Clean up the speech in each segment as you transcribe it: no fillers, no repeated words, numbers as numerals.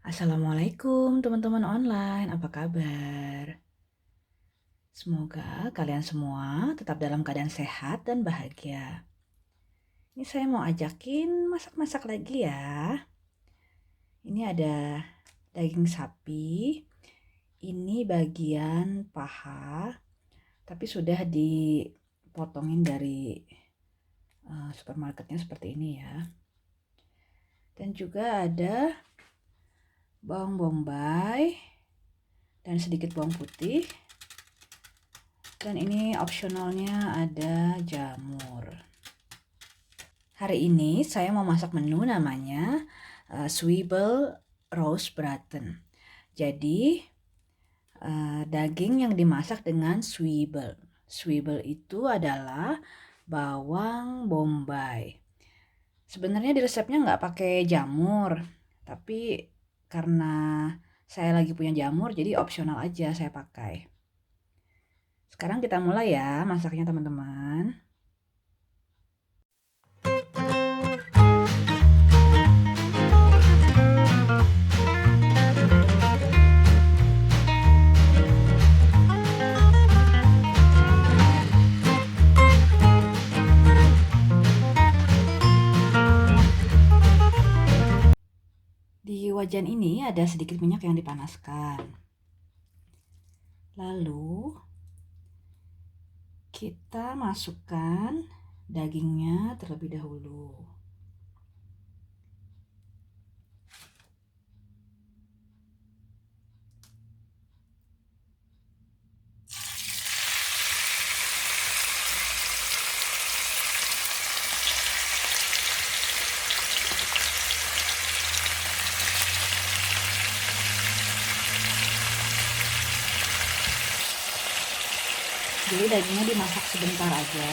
Assalamualaikum teman-teman online, apa kabar? Semoga kalian semua tetap dalam keadaan sehat dan bahagia. Ini saya mau ajakin masak-masak lagi ya. Ini ada daging sapi, ini bagian paha, tapi sudah dipotongin dari supermarketnya seperti ini ya. Dan juga ada bawang bombay dan sedikit bawang putih. Dan ini opsionalnya ada jamur. Hari ini saya mau masak menu namanya Zwiebel Roosbraten. Jadi daging yang dimasak dengan zwiebel. Zwiebel itu adalah bawang bombay. Sebenarnya di resepnya nggak pakai jamur, tapi karena saya lagi punya jamur, jadi opsional aja saya pakai. Sekarang kita mulai ya masaknya teman-teman. Di wajan ini ada sedikit minyak yang dipanaskan. Lalu kita masukkan dagingnya terlebih dahulu. Jadi dagingnya dimasak sebentar aja.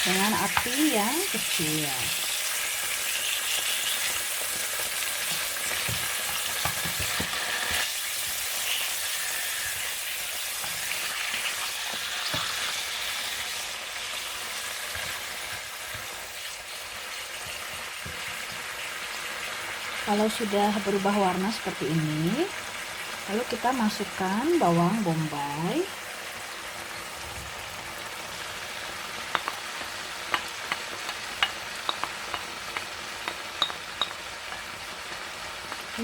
Dengan api yang kecil. Kalau sudah berubah warna seperti ini, lalu kita masukkan bawang bombay.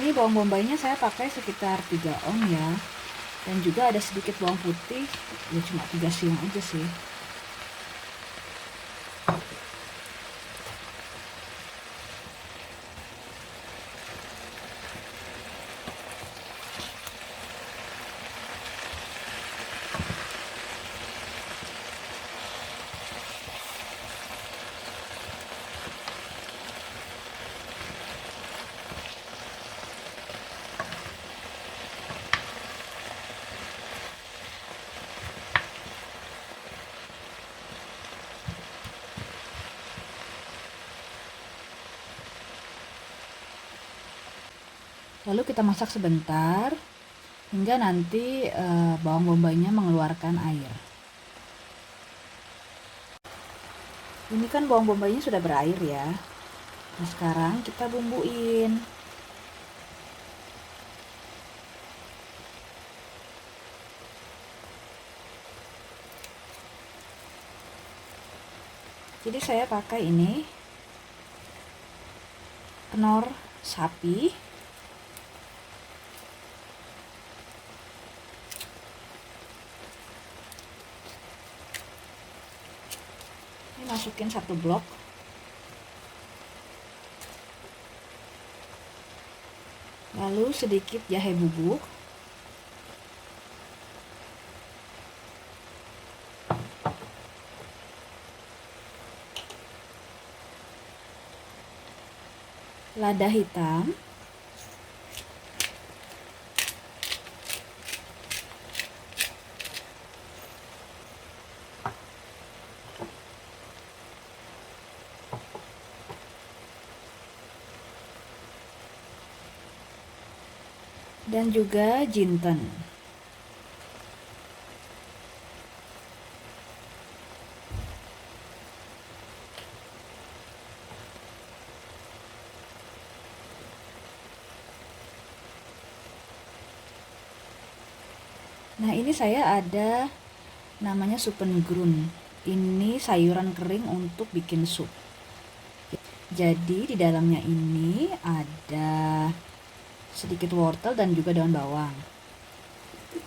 Ini bawang bombaynya saya pakai sekitar 3 on ya. Dan juga ada sedikit bawang putih, ya cuma 3 siung aja sih. Lalu kita masak sebentar hingga nanti bawang bombaynya mengeluarkan air. Ini kan bawang bombaynya sudah berair ya. Nah sekarang kita bumbuin. Jadi saya pakai ini kenor sapi. Ini masukin 1 blok. Lalu sedikit jahe bubuk. Lada hitam. dan juga jinten. Nah, ini saya ada namanya supengrun. Ini sayuran kering untuk bikin sup. Jadi di dalamnya ini ada sedikit wortel dan juga daun bawang.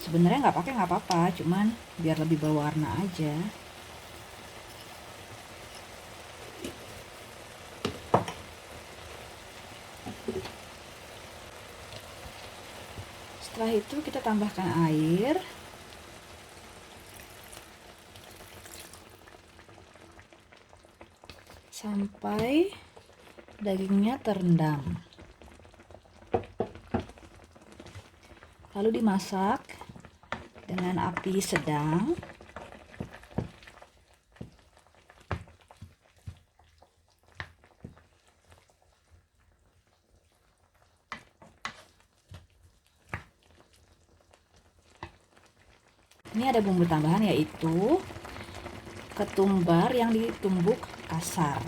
Sebenarnya nggak pakai nggak apa-apa, cuman biar lebih berwarna aja. Setelah itu kita tambahkan air. Sampai dagingnya terendam. Lalu dimasak dengan api sedang. Ini ada bumbu tambahan yaitu ketumbar yang ditumbuk kasar.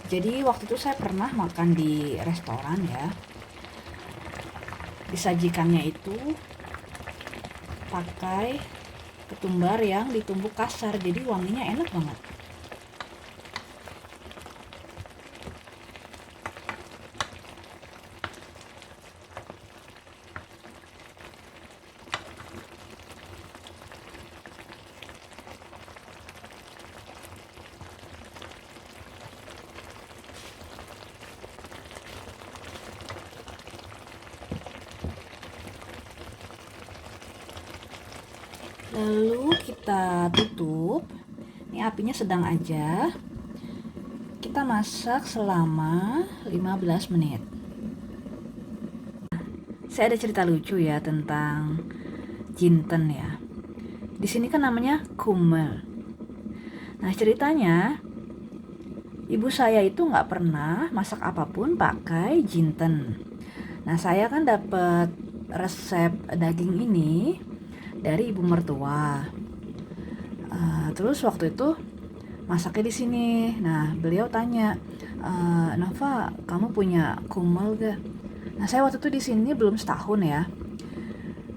Jadi waktu itu saya pernah makan di restoran ya. Disajikannya itu pakai ketumbar yang ditumbuk kasar, jadi wanginya enak banget. Lalu kita tutup. Ini apinya sedang aja. Kita masak selama 15 menit. Saya ada cerita lucu ya tentang jinten ya. Di sini kan namanya kumel. Nah, ceritanya ibu saya itu nggak pernah masak apapun pakai jinten. Nah, saya kan dapat resep daging ini dari ibu mertua. Terus waktu itu masaknya di sini. Nah, beliau tanya, Nova, kamu punya kumel gak? Nah, saya waktu itu di sini belum setahun ya.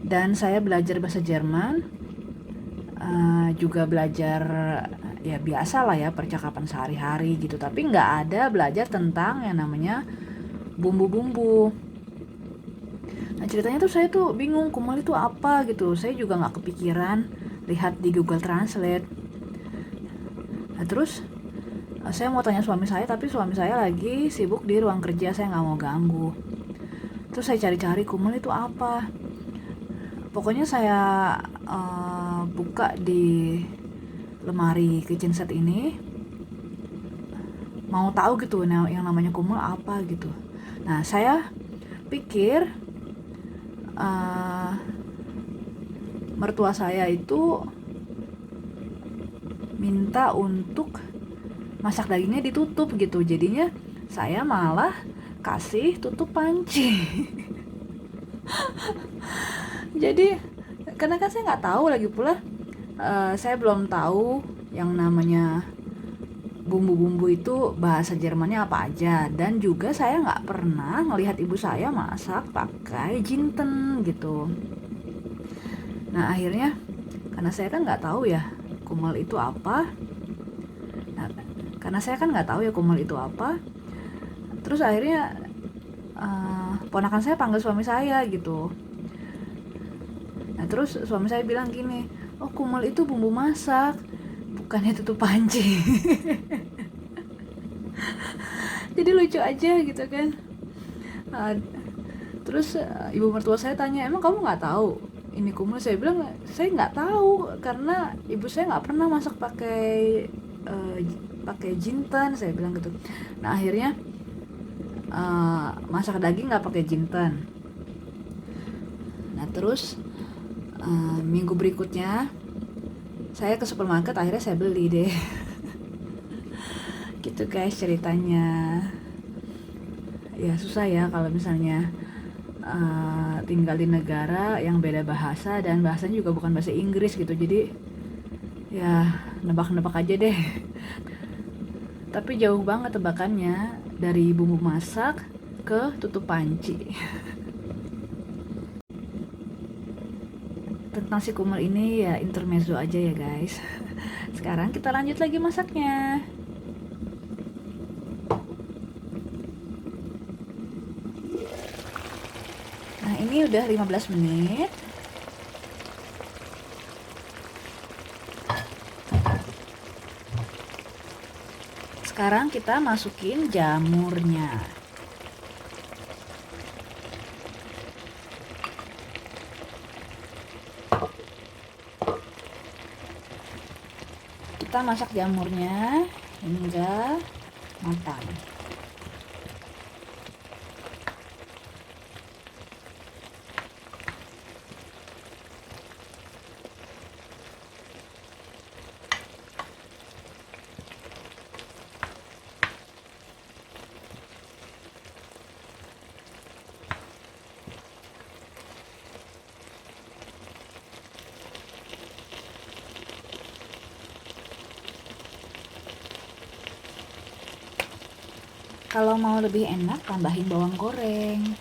Dan saya belajar bahasa Jerman, juga belajar ya biasa lah ya percakapan sehari-hari gitu. Tapi nggak ada belajar tentang yang namanya bumbu-bumbu. Nah, ceritanya tuh saya tuh bingung kumel itu apa gitu. Saya juga nggak kepikiran lihat di Google Translate. Nah, terus saya mau tanya suami saya, tapi suami saya lagi sibuk di ruang kerja, saya nggak mau ganggu. Terus saya cari-cari kumel itu apa. Pokoknya saya buka di lemari kitchen set ini, mau tahu gitu yang namanya kumel apa gitu. Nah, saya pikir mertua saya itu minta untuk masak dagingnya ditutup gitu, jadinya saya malah kasih tutup panci. Jadi karena kan saya nggak tahu lagi pula, saya belum tahu yang namanya bumbu-bumbu itu bahasa Jermannya apa aja, dan juga saya nggak pernah ngelihat ibu saya masak pakai jinten gitu. Nah, akhirnya karena saya kan nggak tahu ya kumel itu apa. Nah, karena saya kan nggak tahu ya kumel itu apa, terus akhirnya ponakan saya panggil suami saya gitu. Nah, terus suami saya bilang gini, oh kumel itu bumbu masak, bukannya tutup panci. Jadi lucu aja gitu kan. Terus ibu mertua saya tanya, emang kamu nggak tahu ini kumel? Saya bilang saya nggak tahu karena ibu saya nggak pernah masak pakai jinten, saya bilang gitu. Nah, akhirnya masak daging nggak pakai jinten. Nah, terus minggu berikutnya saya ke supermarket, akhirnya saya beli deh. Gitu guys ceritanya. Ya susah ya kalau misalnya tinggal di negara yang beda bahasa dan bahasanya juga bukan bahasa Inggris gitu. Jadi ya nebak-nebak aja deh. Tapi jauh banget tebakannya dari bumbu masak ke tutup panci. Tentang si kumel ini ya intermezzo aja ya guys. Sekarang kita lanjut lagi masaknya. Nah ini udah 15 menit. Sekarang kita masukin jamurnya. Kita masak jamurnya hingga matang. Kalau mau lebih enak, tambahin bawang goreng.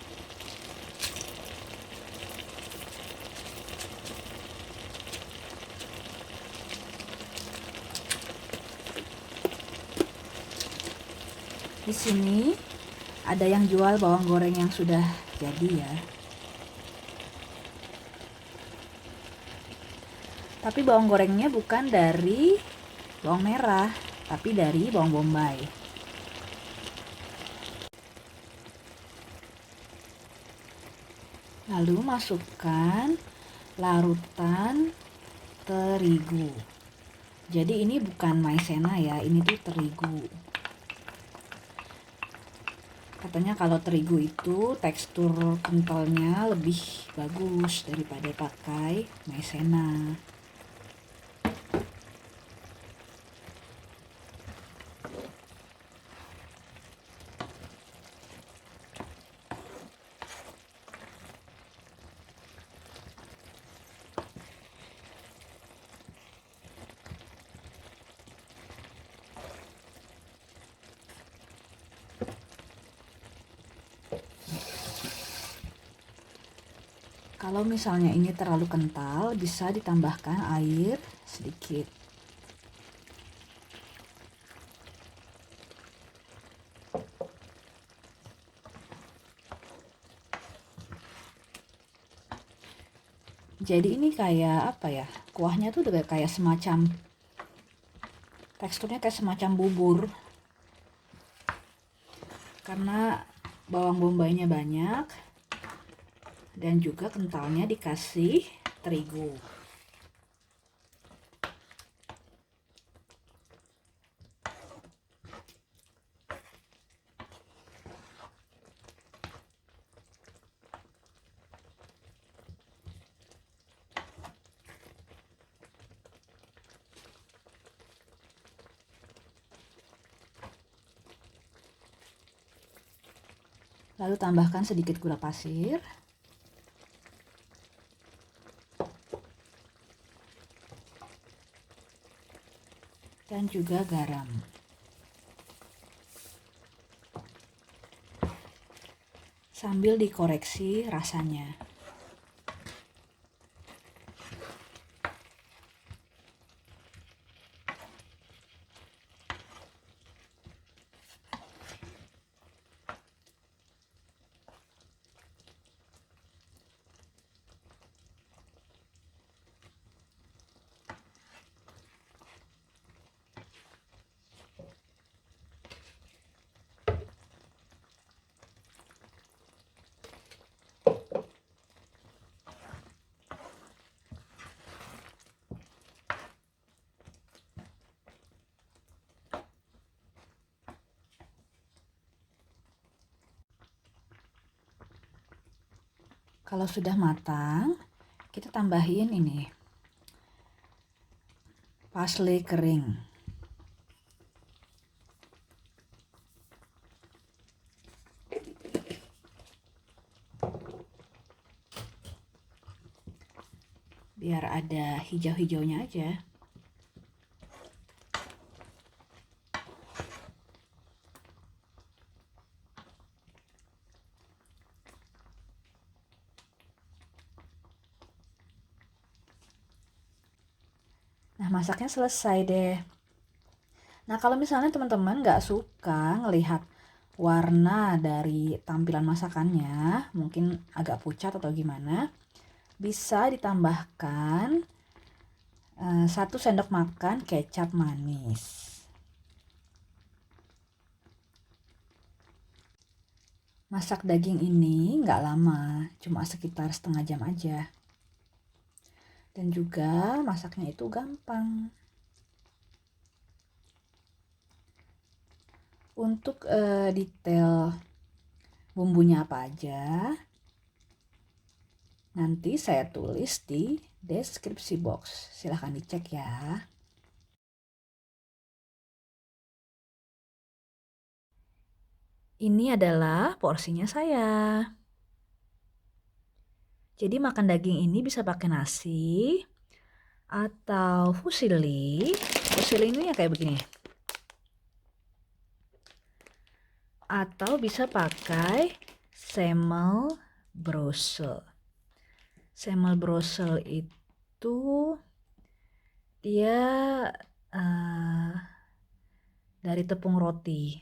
Di sini ada yang jual bawang goreng yang sudah jadi ya. Tapi bawang gorengnya bukan dari bawang merah, tapi dari bawang bombay. Lalu masukkan larutan terigu. Jadi ini bukan maizena ya, ini tuh terigu. Katanya kalau terigu itu tekstur kentalnya lebih bagus daripada pakai maizena. Kalau misalnya ini terlalu kental, bisa ditambahkan air sedikit. Jadi ini kayak apa ya? Kuahnya tuh udah kayak semacam teksturnya kayak semacam bubur. Karena bawang bombaynya banyak dan juga kentalnya dikasih terigu. Lalu tambahkan sedikit gula pasir. Dan juga garam. Sambil dikoreksi rasanya. Kalau sudah matang, kita tambahin ini parsley kering. biar ada hijau-hijaunya aja. Nah, masaknya selesai deh. Nah, kalau misalnya teman-teman nggak suka ngelihat warna dari tampilan masakannya, mungkin agak pucat atau gimana, bisa ditambahkan 1 sendok makan kecap manis. Masak daging ini nggak lama, cuma sekitar setengah jam aja. Dan juga masaknya itu gampang. Untuk detail bumbunya apa aja, nanti saya tulis di deskripsi box. Silahkan dicek ya. Ini adalah porsinya saya. Jadi makan daging ini bisa pakai nasi atau fusilli. Fusilli ini ya kayak begini. Atau bisa pakai semmel brosel. Semmel brosel itu dia dari tepung roti.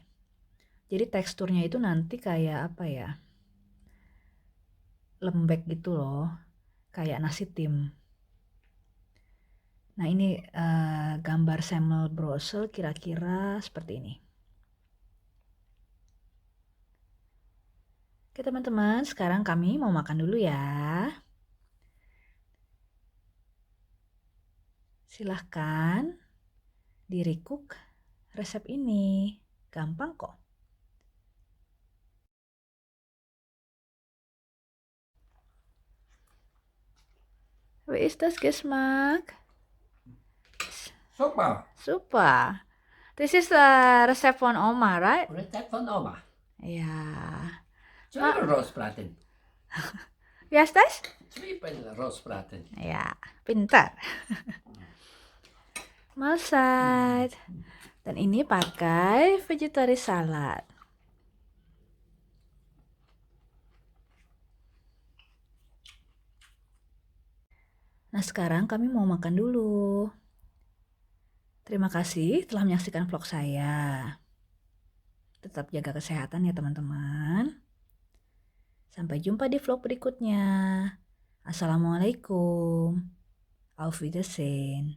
Jadi teksturnya itu nanti kayak apa ya? Lembek gitu loh. Kayak nasi tim. Nah, ini gambar semmel brosel kira-kira seperti ini. Oke teman-teman, sekarang kami mau makan dulu ya. Silahkan di-recook resep ini. Gampang kok. Wie ist das Geschmack? Super. Super. This is the recipe von Oma, right? Rezept van oma. Ja. Zwiebelroostbraten. Wie heißt das? Zwiebelroostbraten. Ya, pintar. Masak. Dan ini pakai vegetarian salad. Nah, sekarang kami mau makan dulu. Terima kasih telah menyaksikan vlog saya. Tetap jaga kesehatan ya teman-teman. Sampai jumpa di vlog berikutnya. Assalamualaikum. Auf Wiedersehen.